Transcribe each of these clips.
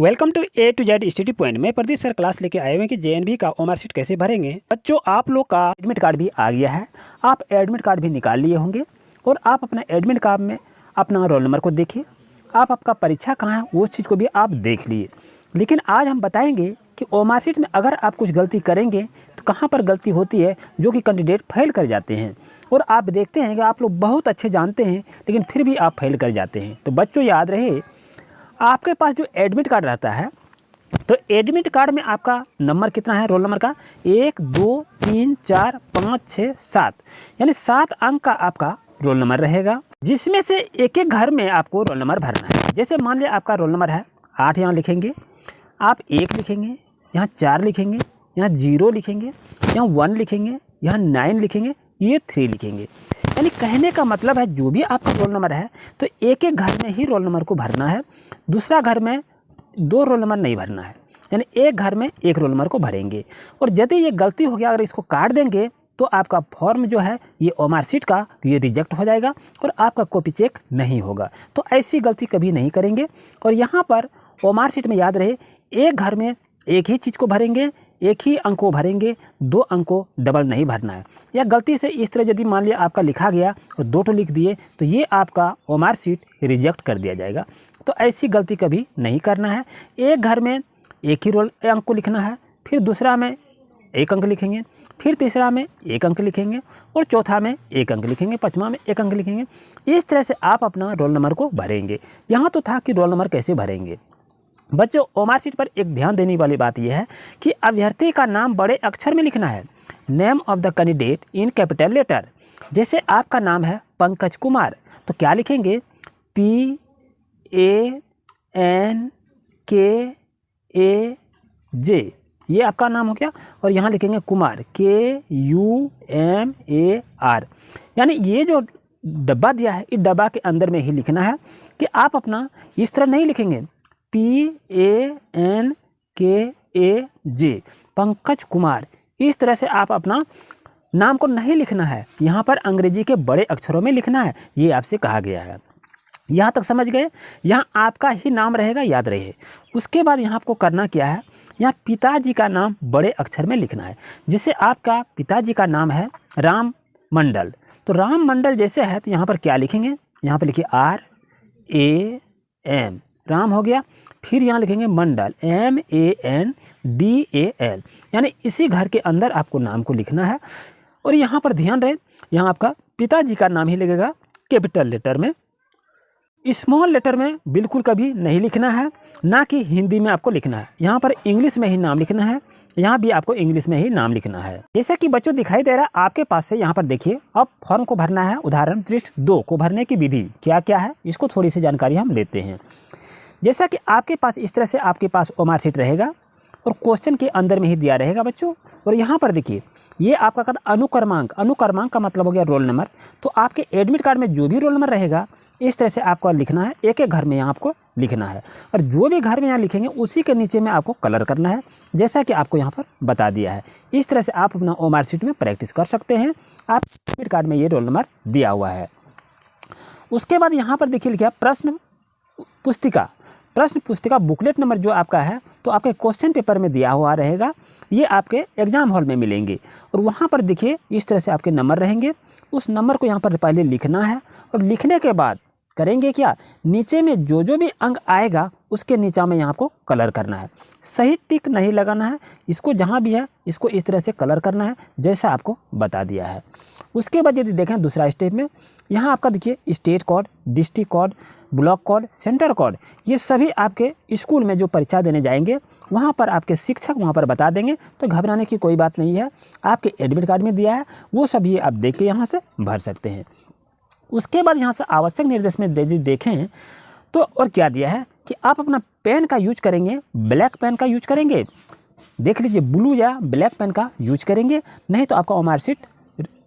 Welcome to A to Z study point. मैं Pradeep sir class लेके आए हुए हैं कि जेएनवी का ओमार शीट कैसे भरेंगे। बच्चों, आप लोग का एडमिट कार्ड भी आ गया है। आप एडमिट कार्ड भी निकाल लिए होंगे और आप अपना एडमिट कार्ड में अपना रोल नंबर को देखिए। आप आपका परीक्षा कहाँ है वो चीज़ को भी आप देख लिए। लेकिन आज हम बताएंगे कि ओमार शीट में अगर आप कुछ गलती करेंगे तो कहाँ पर गलती होती है जो कि कैंडिडेट फेल कर जाते हैं। और आप देखते हैं कि आप लोग बहुत अच्छे जानते हैं लेकिन फिर भी आप फेल कर जाते हैं। तो बच्चों, याद रहे, आपके पास जो एडमिट कार्ड रहता है तो एडमिट कार्ड में आपका नंबर कितना है रोल नंबर का, 1 2 3 4 5 6 7, यानी 7 अंक का आपका रोल नंबर रहेगा, जिसमें से एक एक घर में आपको रोल नंबर भरना है। जैसे मान लिया आपका रोल नंबर है 8, यहाँ लिखेंगे, आप 1 लिखेंगे, यहाँ 4 लिखेंगे, यहाँ 0 लिखेंगे, यहाँ 1 लिखेंगे, यहाँ 9 लिखेंगे, ये 3 लिखेंगे। यानी कहने का मतलब है जो भी आपका रोल नंबर है तो एक एक घर में ही रोल नंबर को भरना है, दूसरा घर में 2 रोल नंबर नहीं भरना है। यानी एक घर में 1 रोल नंबर को भरेंगे। और यदि ये गलती हो गया, अगर इसको काट देंगे तो आपका फॉर्म जो है ये ओमार शीट का ये रिजेक्ट हो जाएगा और आपका कॉपी चेक नहीं होगा। तो ऐसी गलती कभी नहीं करेंगे। और यहाँ पर ओमार शीट में याद रहे, एक घर में एक ही चीज़ को भरेंगे, एक ही अंक को भरेंगे, 2 अंक को डबल नहीं भरना है। या गलती से इस तरह यदि मान लिया आपका लिखा गया और 2 तो लिख दिए तो ये आपका ओमार शीट रिजेक्ट कर दिया जाएगा। तो ऐसी गलती कभी नहीं करना है। एक घर में एक ही अंक को लिखना है, फिर दूसरा में 1 अंक लिखेंगे, फिर तीसरा में 1 अंक लिखेंगे और चौथा में 1 अंक लिखेंगे, पाँचवा में 1 अंक लिखेंगे। इस तरह से आप अपना रोल नंबर को भरेंगे। यहाँ तो था कि रोल नंबर कैसे भरेंगे। बच्चों, ओमार शीट पर एक ध्यान देने वाली बात यह है कि अभ्यर्थी का नाम बड़े अक्षर में लिखना है। Name of the candidate in capital letter. जैसे आपका नाम है पंकज कुमार तो क्या लिखेंगे, PANKAJ, ये आपका नाम हो गया। और यहाँ लिखेंगे कुमार, KUMAR। यानी ये जो डब्बा दिया है इस डब्बा के अंदर में ही लिखना है कि आप अपना इस तरह नहीं लिखेंगे PANKAJ, पंकज कुमार। इस तरह से आप अपना नाम को नहीं लिखना है, यहाँ पर अंग्रेजी के बड़े अक्षरों में लिखना है। ये आपसे कहा गया है। यहाँ तक समझ गए। यहाँ आपका ही नाम रहेगा, याद रहे। उसके बाद यहाँ आपको करना क्या है, यहाँ पिताजी का नाम बड़े अक्षर में लिखना है। जैसे आपका पिताजी का नाम है राम मंडल तो राम मंडल जैसे है तो यहाँ पर क्या लिखेंगे, यहाँ पर लिखिए RAM, राम हो गया। फिर यहाँ लिखेंगे मंडल, MANDAL, यानी इसी घर के अंदर आपको नाम को लिखना है। और यहाँ पर ध्यान रहे, यहाँ आपका पिताजी का नाम ही लगेगा कैपिटल लेटर में, स्मॉल लेटर में बिल्कुल कभी नहीं लिखना है, ना कि हिंदी में आपको लिखना है। यहाँ पर इंग्लिश में ही नाम लिखना है, यहाँ भी आपको इंग्लिश में ही नाम लिखना है। जैसे कि बच्चों दिखाई दे रहा है आपके पास से, यहाँ पर देखिए अब फॉर्म को भरना है। उदाहरण पृष्ठ 2 को भरने की विधि क्या क्या है, इसको थोड़ी सी जानकारी हम लेते हैं। जैसा कि आपके पास इस तरह से आपके पास ओमार शीट रहेगा और क्वेश्चन के अंदर में ही दिया रहेगा बच्चों। और यहाँ पर देखिए ये आपका कहता अनुक्रमांक, अनुक्रमांक का मतलब हो गया रोल नंबर। तो आपके एडमिट कार्ड में जो भी रोल नंबर रहेगा इस तरह से आपको लिखना है, एक एक घर में यहाँ आपको लिखना है। और जो भी घर में यहाँ लिखेंगे उसी के नीचे में आपको कलर करना है, जैसा कि आपको यहाँ पर बता दिया है। इस तरह से आप अपना ओमार शीट में प्रैक्टिस कर सकते हैं। आप एडमिट कार्ड में ये रोल नंबर दिया हुआ है। उसके बाद यहाँ पर देखिए लिखा प्रश्न पुस्तिका। प्रश्न पुस्तिका बुकलेट नंबर जो आपका है तो आपके क्वेश्चन पेपर में दिया हुआ रहेगा, ये आपके एग्जाम हॉल में मिलेंगे। और वहाँ पर देखिए इस तरह से आपके नंबर रहेंगे। उस नंबर को यहाँ पर पहले लिखना है और लिखने के बाद करेंगे क्या, नीचे में जो जो भी अंक आएगा उसके नीचे में यहाँ को कलर करना है। सही टिक नहीं लगाना है, इसको जहाँ भी है इसको इस तरह से कलर करना है जैसा आपको बता दिया है। उसके बाद यदि देखें दूसरा स्टेप में, यहाँ आपका देखिए state code, district code, block code, centre code, ये सभी आपके स्कूल में जो परीक्षा देने जाएंगे वहाँ पर आपके शिक्षक वहाँ पर बता देंगे। तो घबराने की कोई बात नहीं है, आपके एडमिट कार्ड में दिया है वो सभी आप देख के यहाँ से भर सकते हैं। उसके बाद यहाँ से आवश्यक निर्देश में देखें तो और क्या दिया है कि आप अपना पेन का यूज करेंगे, ब्लैक पेन का यूज करेंगे। देख लीजिए ब्लू या ब्लैक पेन का यूज करेंगे, नहीं तो आपका ओमार शीट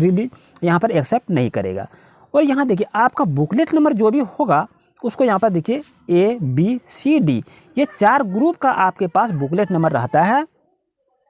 रिलीज यहाँ पर एक्सेप्ट नहीं करेगा। और यहाँ देखिए आपका बुकलेट नंबर जो भी होगा उसको यहाँ पर देखिए ABCD, ये 4 ग्रुप का आपके पास बुकलेट नंबर रहता है।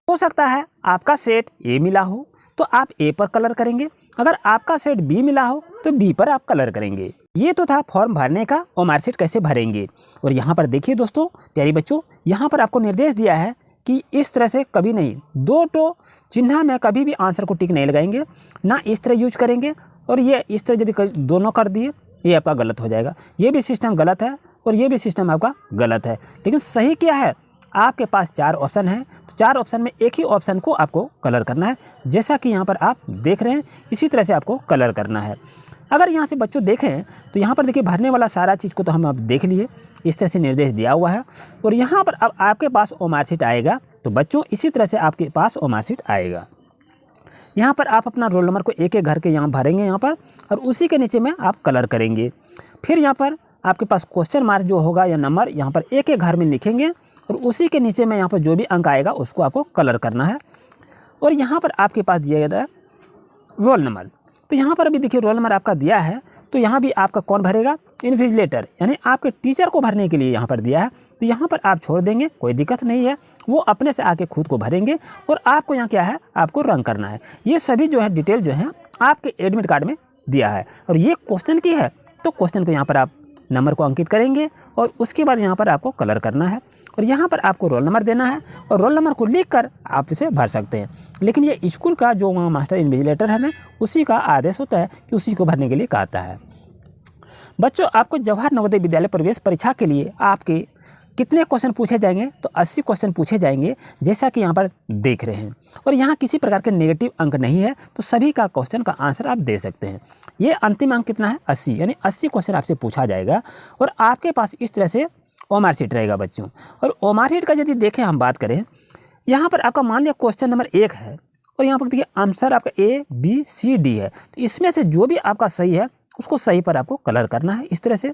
हो सकता है आपका सेट A मिला हो तो आप A पर कलर करेंगे, अगर आपका सेट B मिला हो तो B पर आप कलर करेंगे। ये तो था फॉर्म भरने का और मार्कशीट कैसे भरेंगे। और यहाँ पर देखिए दोस्तों प्यारे बच्चों, यहाँ पर आपको निर्देश दिया है कि इस तरह से कभी नहीं, दो तो चिन्ह में कभी भी आंसर को टिक नहीं लगाएंगे, ना इस तरह यूज करेंगे। और ये इस तरह यदि दोनों कर दिए ये आपका गलत हो जाएगा। ये भी सिस्टम गलत है और ये भी सिस्टम आपका गलत है। लेकिन सही क्या है, आपके पास 4 ऑप्शन है, तो 4 ऑप्शन में एक ही ऑप्शन को आपको कलर करना है। जैसा कि यहाँ पर आप देख रहे हैं इसी तरह से आपको कलर करना है। अगर यहाँ से बच्चों देखें तो यहाँ पर देखिए भरने वाला सारा चीज़ को तो हम अब देख लिए, इस तरह से निर्देश दिया हुआ है। और यहाँ पर अब आपके पास ओ मार्कशीट आएगा, तो बच्चों इसी तरह से आपके पास ओ मार्कशीट आएगा। यहाँ पर आप अपना रोल नंबर को एक एक घर के यहाँ भरेंगे यहाँ पर, और उसी के नीचे में आप कलर करेंगे। फिर यहाँ पर आपके पास क्वेश्चन मार्क जो होगा या नंबर यहाँ पर एक एक घर में लिखेंगे, और उसी के नीचे में यहाँ पर जो भी अंक आएगा उसको आपको कलर करना है। और यहाँ पर आपके पास दिया गया रोल नंबर, तो यहाँ पर अभी देखिए रोल नंबर आपका दिया है, तो यहाँ भी आपका कौन भरेगा, इन्विजिलेटर यानी आपके टीचर को भरने के लिए यहाँ पर दिया है। तो यहाँ पर आप छोड़ देंगे, कोई दिक्कत नहीं है, वो अपने से आके खुद को भरेंगे। और आपको यहाँ क्या है, आपको रंग करना है। ये सभी जो है डिटेल जो है आपके एडमिट कार्ड में दिया है। और ये क्वेश्चन की है, तो क्वेश्चन को यहाँ पर आप नंबर को अंकित करेंगे और उसके बाद यहाँ पर आपको कलर करना है। और यहाँ पर आपको रोल नंबर देना है, और रोल नंबर को लिखकर आप इसे भर सकते हैं। लेकिन ये स्कूल का जो वहाँ मास्टर इन्विजिलेटर है ना, उसी का आदेश होता है कि उसी को भरने के लिए कहता है। बच्चों आपको जवाहर नवोदय विद्यालय प्रवेश परीक्षा के लिए आपके कितने क्वेश्चन पूछे जाएंगे, तो 80 क्वेश्चन पूछे जाएंगे, जैसा कि यहाँ पर देख रहे हैं। और यहाँ किसी प्रकार के नेगेटिव अंक नहीं है, तो सभी का क्वेश्चन का आंसर आप दे सकते हैं। ये अंतिम अंक कितना है, 80, यानी 80 क्वेश्चन आपसे पूछा जाएगा। और आपके पास इस तरह से ओ मार्कशीट रहेगा बच्चों। और ओ मार्कशीट का यदि देखें हम बात करें, यहाँ पर आपका मान लिया क्वेश्चन नंबर 1 है, और यहाँ पर देखिए आंसर आपका ABCD है, तो इसमें से जो भी आपका सही है उसको सही पर आपको कलर करना है इस तरह से।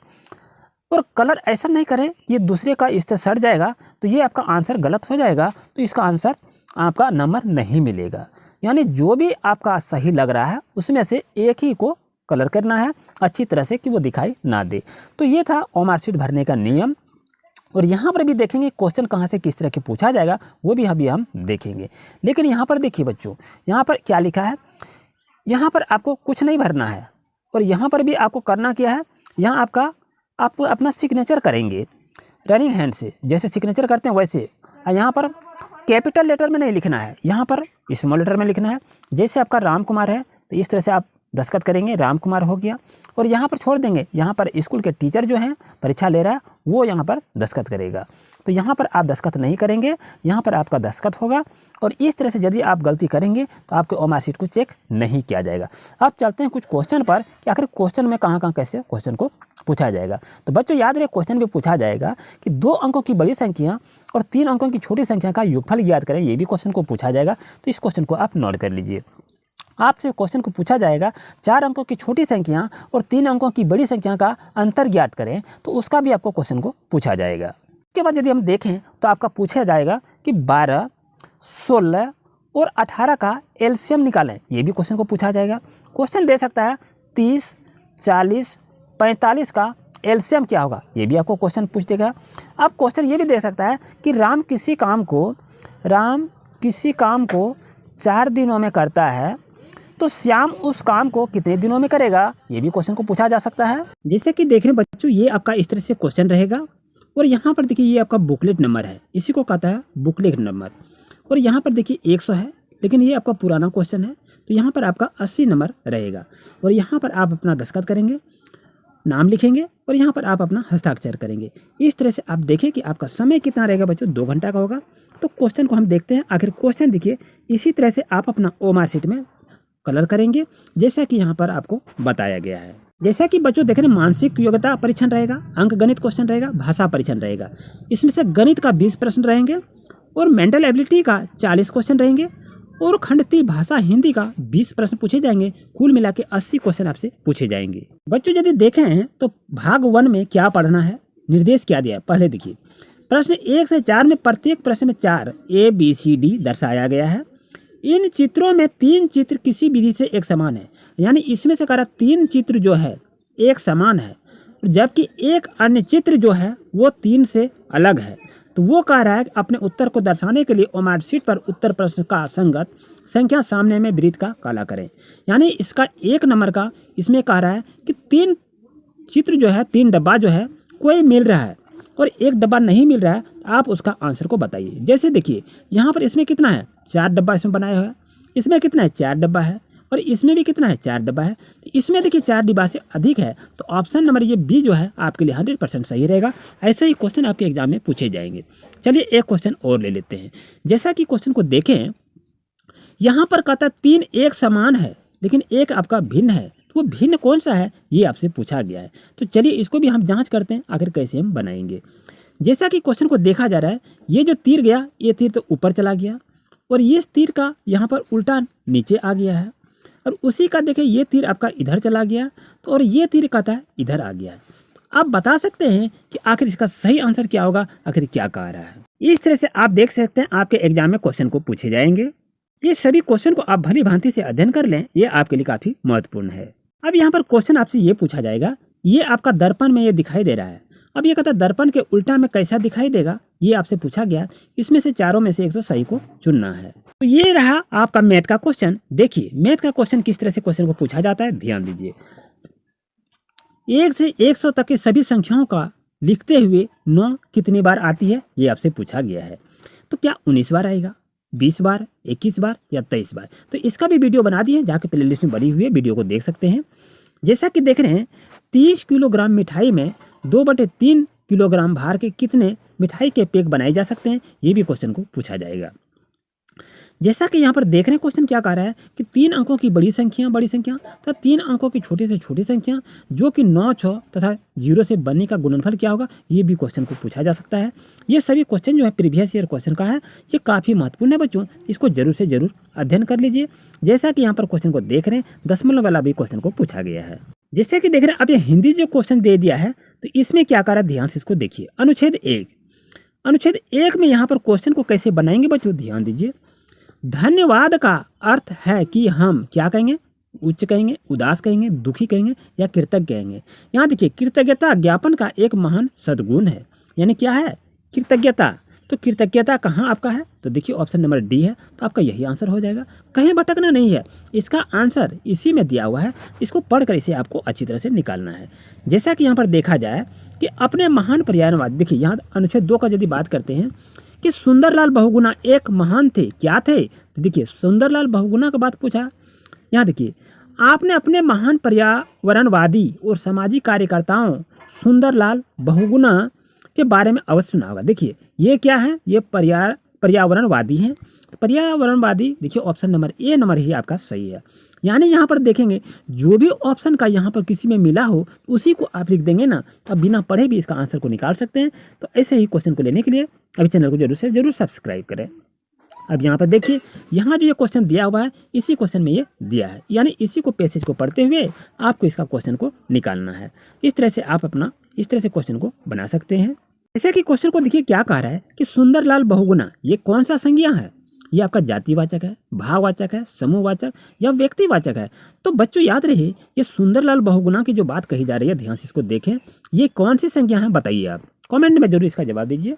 और कलर ऐसा नहीं करें ये दूसरे का इस तरह सट जाएगा, तो ये आपका आंसर गलत हो जाएगा, तो इसका आंसर आपका नंबर नहीं मिलेगा। यानी जो भी आपका सही लग रहा है उसमें से एक ही को कलर करना है अच्छी तरह से कि वो दिखाई ना दे। तो ये था ओ मार्कशीट भरने का नियम। और यहाँ पर भी देखेंगे क्वेश्चन कहाँ से किस तरह के पूछा जाएगा, वो भी अभी हम देखेंगे। लेकिन यहाँ पर देखिए बच्चों, यहाँ पर क्या लिखा है, यहाँ पर आपको कुछ नहीं भरना है। और यहाँ पर भी आपको करना क्या है, यहाँ आप अपना सिग्नेचर करेंगे रनिंग हैंड से, जैसे सिग्नेचर करते हैं वैसे। यहाँ पर कैपिटल लेटर में नहीं लिखना है, यहाँ पर स्मॉल लेटर में लिखना है। जैसे आपका राम कुमार है तो इस तरह से आप दस्तखत करेंगे, राम कुमार हो गया। और यहाँ पर छोड़ देंगे, यहाँ पर स्कूल के टीचर जो हैं परीक्षा ले रहा है वो यहाँ पर दस्तखत करेगा। तो यहाँ पर आप दस्तखत नहीं करेंगे, यहाँ पर आपका दस्तखत होगा। और इस तरह से यदि आप गलती करेंगे तो आपके ओ मार्कशीट को चेक नहीं किया जाएगा। अब चलते हैं कुछ क्वेश्चन पर कि आखिर क्वेश्चन में कहाँ कहाँ कैसे क्वेश्चन को पूछा जाएगा। तो बच्चों याद रहे, क्वेश्चन भी पूछा जाएगा कि 2 अंकों की बड़ी संख्या और 3 अंकों की छोटी संख्या का योगफल ज्ञात करें, ये भी क्वेश्चन को पूछा जाएगा। तो इस क्वेश्चन को आप नोट कर लीजिए। आपसे क्वेश्चन को पूछा जाएगा 4 अंकों की छोटी संख्या और 3 अंकों की बड़ी संख्या का अंतर ज्ञात करें, तो उसका भी आपको क्वेश्चन को पूछा जाएगा। उसके बाद यदि हम देखें तो आपका पूछा जाएगा कि 12, 16 और 18 का एलसीएम निकालें, ये भी क्वेश्चन को पूछा जाएगा। क्वेश्चन दे सकता है 30, 40, 45 का एलसीएम क्या होगा, ये भी आपको क्वेश्चन पूछ देगा। अब क्वेश्चन ये भी दे सकता है कि राम किसी काम को 4 दिनों में करता है, तो श्याम उस काम को कितने दिनों में करेगा, ये भी क्वेश्चन को पूछा जा सकता है। जैसे कि देख रहे हैं बच्चों, ये आपका इस तरह से क्वेश्चन रहेगा। और यहाँ पर देखिए ये आपका बुकलेट नंबर है, इसी को कहता है बुकलेट नंबर। और यहाँ पर देखिए 100 है, लेकिन ये आपका पुराना क्वेश्चन है, तो यहाँ पर आपका 80 नंबर रहेगा। और यहाँ पर आप अपना दस्तखत करेंगे, नाम लिखेंगे और यहाँ पर आप अपना हस्ताक्षर करेंगे। इस तरह से आप देखें कि आपका समय कितना रहेगा बच्चों, 2 घंटा का होगा। तो क्वेश्चन को हम देखते हैं। आखिर क्वेश्चन देखिए, इसी तरह से आप अपना ओ मार्कशीट में कलर करेंगे, जैसा कि यहाँ पर आपको बताया गया है। जैसा कि बच्चों देख रहे हैं, मानसिक योग्यता परीक्षण रहेगा, अंक गणित क्वेश्चन रहेगा, भाषा परीक्षण रहेगा। इसमें से गणित का 20 प्रश्न रहेंगे और मेंटल एबिलिटी का 40 क्वेश्चन रहेंगे और खंडती भाषा हिंदी का 20 प्रश्न पूछे जाएंगे। कुल मिला के 80 क्वेश्चन आपसे पूछे जाएंगे। बच्चों यदि देखें तो भाग 1 में क्या पढ़ना है, निर्देश क्या दिया है, पहले देखिए। प्रश्न 1 से 4 में प्रत्येक प्रश्न में 4 ABCD दर्शाया गया है। इन चित्रों में 3 चित्र किसी विधि से एक समान है, यानी इसमें से करा 3 चित्र जो है एक समान है, जबकि एक अन्य चित्र जो है वो 3 से अलग है। तो वो कह रहा है कि अपने उत्तर को दर्शाने के लिए ओ मार्कशीट पर उत्तर प्रश्न का संगत संख्या सामने में वृत्त का काला करें। यानी इसका 1 नंबर का इसमें कह रहा है कि 3 चित्र जो है 3 डब्बा जो है कोई मिल रहा है और एक डब्बा नहीं मिल रहा है, तो आप उसका आंसर को बताइए। जैसे देखिए यहाँ पर इसमें कितना है, 4 डब्बा इसमें बनाया हुआ है, इसमें कितना है, 4 डब्बा है, और इसमें भी कितना है, 4 डब्बा है। तो इसमें देखिए 4 डिब्बा से अधिक है, तो ऑप्शन नंबर ये बी जो है आपके लिए 100% सही रहेगा। ऐसे ही क्वेश्चन आपके एग्जाम में पूछे जाएंगे। चलिए एक क्वेश्चन और ले लेते हैं। जैसा कि क्वेश्चन को देखें, यहाँ पर कहता है 3 एक समान है लेकिन एक आपका भिन्न है, तो वो भिन्न कौन सा है, ये आपसे पूछा गया है। तो चलिए इसको भी हम जांच करते हैं आखिर कैसे हम बनाएंगे। जैसा कि क्वेश्चन को देखा जा रहा है, ये जो तीर गया, ये तीर तो ऊपर चला गया और ये तीर का यहाँ पर उल्टा नीचे आ गया है, और उसी का देखिए ये तीर आपका इधर चला गया, तो और ये तीर कहता है इधर आ गया है। तो आप बता सकते हैं कि आखिर इसका सही आंसर क्या होगा, आखिर क्या कह रहा है। इस तरह से आप देख सकते हैं आपके एग्जाम में क्वेश्चन को पूछे जाएंगे। ये सभी क्वेश्चन को आप भली भांति से अध्ययन कर लें, ये आपके लिए काफी महत्वपूर्ण है। अब यहाँ पर क्वेश्चन आपसे ये पूछा जाएगा, ये आपका दर्पण में ये दिखाई दे रहा है। अब ये कहता है दर्पण के उल्टा में कैसा दिखाई देगा, ये आपसे पूछा गया। इसमें से चारों में से 100 सही को चुनना है। तो ये रहा आपका मैथ का क्वेश्चन। देखिए मैथ का क्वेश्चन किस तरह से क्वेश्चन को पूछा जाता है, ध्यान दीजिए। 1 से 100 तक की सभी संख्याओं का लिखते हुए 9 कितनी बार आती है, ये आपसे पूछा गया है। तो क्या 19 बार आएगा, 20 बार, 21 बार या 23 बार? तो इसका भी वीडियो बना दिए, जाके प्लेलिस्ट में बनी हुई है, वीडियो को देख सकते हैं। जैसा कि देख रहे हैं 30 किलोग्राम मिठाई में 2/3 किलोग्राम भार के कितने मिठाई के पैक बनाए जा सकते हैं, ये भी क्वेश्चन को पूछा जाएगा। जैसा कि यहाँ पर देख रहे हैं क्वेश्चन क्या कह रहा है कि 3 अंकों की बड़ी संख्या तथा 3 अंकों की छोटी से छोटी संख्या जो कि 9, 6 तथा 0 से बनने का गुणनफल क्या होगा, ये भी क्वेश्चन को पूछा जा सकता है। ये सभी क्वेश्चन जो है प्रीवियस ईयर क्वेश्चन का है, ये काफ़ी महत्वपूर्ण है बच्चों, इसको जरूर से जरूर अध्ययन कर लीजिए। जैसा कि यहाँ पर क्वेश्चन को देख रहे हैं, दशमलव वाला भी क्वेश्चन को पूछा गया है। जैसे कि देख रहे हैं अब ये हिंदी जो क्वेश्चन दे दिया है, तो इसमें क्या कर रहा है, ध्यान से इसको देखिए। अनुच्छेद 1 में यहाँ पर क्वेश्चन को कैसे बनाएंगे बच्चों, ध्यान दीजिए। धन्यवाद का अर्थ है कि हम क्या कहेंगे, उच्च कहेंगे, उदास कहेंगे, दुखी कहेंगे या कृतज्ञ कहेंगे। यहाँ देखिए कृतज्ञता ज्ञापन का एक महान सद्गुण है, यानी क्या है, कृतज्ञता। तो कृतज्ञता कहाँ आपका है, तो देखिए ऑप्शन नंबर डी है, तो आपका यही आंसर हो जाएगा। कहीं भटकना नहीं है, इसका आंसर इसी में दिया हुआ है, इसको पढ़कर इसे आपको अच्छी तरह से निकालना है। जैसा कि यहाँ पर देखा जाए कि अपने महान पर्यावरणवाद, देखिए यहाँ अनुच्छेद 2 का यदि बात करते हैं कि सुंदरलाल बहुगुणा एक महान थे, क्या थे, तो देखिए सुंदरलाल बहुगुणा का बात पूछा। यहाँ देखिए आपने अपने महान पर्यावरणवादी और सामाजिक कार्यकर्ताओं सुंदरलाल बहुगुणा के बारे में अवश्य सुना होगा। देखिए ये क्या है, ये पर्यावरणवादी हैं। तो पर्यावरणवादी देखिए ऑप्शन नंबर ए नंबर ही आपका सही है। यानी यहाँ पर देखेंगे जो भी ऑप्शन का यहाँ पर किसी में मिला हो उसी को आप लिख देंगे ना, तो आप बिना पढ़े भी इसका आंसर को निकाल सकते हैं। तो ऐसे ही क्वेश्चन को लेने के लिए अभी चैनल को जरूर से जरूर सब्सक्राइब करें। अब यहाँ पर देखिए, यहाँ जो ये क्वेश्चन दिया हुआ है इसी क्वेश्चन में ये दिया है, यानी इसी को पैसेज को पढ़ते हुए आपको इसका क्वेश्चन को निकालना है। इस तरह से आप अपना इस तरह से क्वेश्चन को बना सकते हैं। जैसे कि क्वेश्चन को देखिए क्या कह रहा है कि सुंदरलाल बहुगुणा ये कौन सा संज्ञा है, ये आपका जातिवाचक है, भाववाचक है, समूहवाचक या व्यक्तिवाचक है। तो बच्चों याद रहे ये सुंदरलाल बहुगुणा की जो बात कही जा रही है, ध्यान से इसको देखें, ये कौन सी संज्ञा है बताइए, आप कमेंट में जरूर इसका जवाब दीजिए।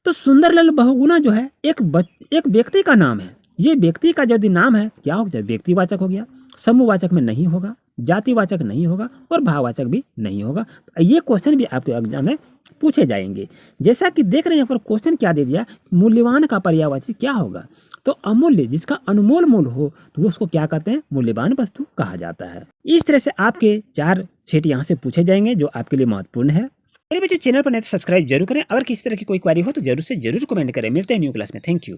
तो सुंदरलाल बहुगुणा जो है एक व्यक्ति का नाम है। ये व्यक्ति का यदि नाम है क्या हो गया, व्यक्तिवाचक हो गया, समूहवाचक में नहीं होगा, जातिवाचक नहीं होगा और भाववाचक भी नहीं होगा। ये क्वेश्चन भी आपके एग्जाम में पूछे जाएंगे। जैसा कि देख रहे हैं यहाँ पर क्वेश्चन क्या दे दिया, मूल्यवान का पर्यायवाची क्या होगा, तो अमूल्य जिसका अनमोल मूल हो तो उसको क्या कहते हैं, मूल्यवान वस्तु कहा जाता है। इस तरह से आपके 4 सेट यहाँ से पूछे जाएंगे जो आपके लिए महत्वपूर्ण है। मेरे बच्चों चैनल पर नहीं तो सब्सक्राइब जरूर करें। अगर किसी तरह की कोई क्वेरी हो तो जरूर से जरूर कमेंट करें। मिलते हैं न्यू क्लास में। Thank you.